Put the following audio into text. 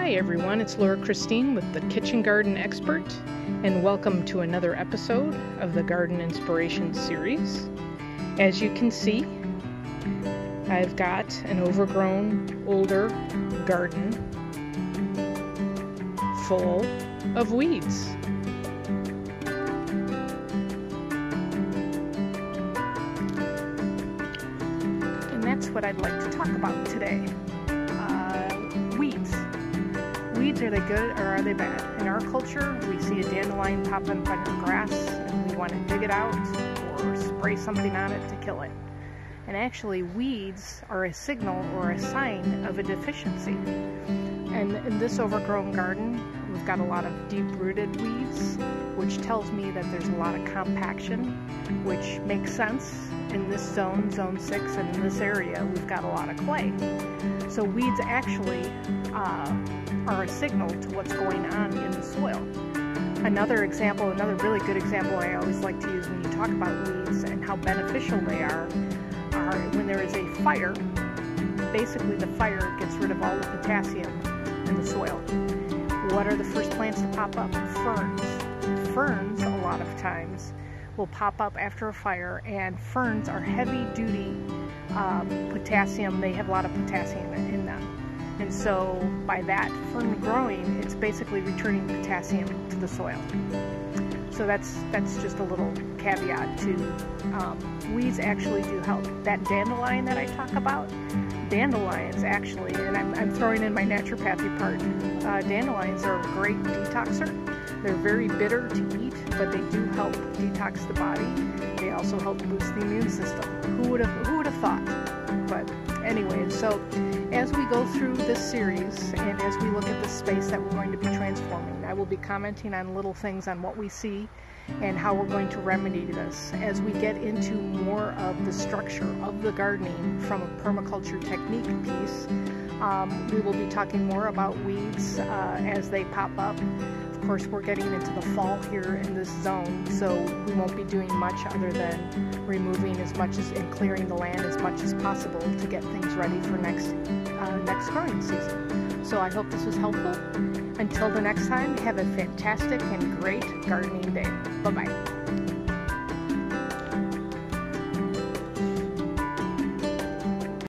Hi everyone, it's Laura Christine with the Kitchen Garden Expert, and welcome to another episode of the Garden Inspiration series. As you can see, I've got an overgrown, older garden full of weeds. And that's what I'd like to talk about today. Weeds. Weeds, are they good or are they bad? In our culture, we see a dandelion pop up under grass and we want to dig it out or spray something on it to kill it. And actually, weeds are a signal or a sign of a deficiency. And in this overgrown garden, we've got a lot of deep-rooted weeds, which tells me that there's a lot of compaction, which makes sense. In this zone, zone 6, and in this area, we've got a lot of clay. So weeds actually are a signal to what's going on in the soil. Another example, another really good example I always like to use when you talk about weeds and how beneficial they are when there is a fire. Basically, the fire gets rid of all the potassium in the soil. What are the first plants to pop up? Ferns. Ferns, a lot of times, will pop up after a fire, and ferns are heavy-duty potassium. They have a lot of potassium in them. And so by that fern growing, it's basically returning potassium to the soil. So that's just a little caveat to weeds actually do help. That dandelion that I talk about, dandelions actually, and I'm throwing in my naturopathy part, dandelions are a great detoxer. They're very bitter to eat, but they do help detox the body. They also help boost the immune system. Who would have thought? But anyway, so as we go through this series and as we look at the space that we're going to be transforming, I will be commenting on little things on what we see and how we're going to remedy this. As we get into more of the structure of the gardening from a permaculture technique piece, we will be talking more about weeds as they pop up. Of course, we're getting into the fall here in this zone, so we won't be doing much other than removing as much as and clearing the land as much as possible to get things ready for next growing season. So I hope this was helpful. Until the next time, have a fantastic and great gardening day. Bye-bye.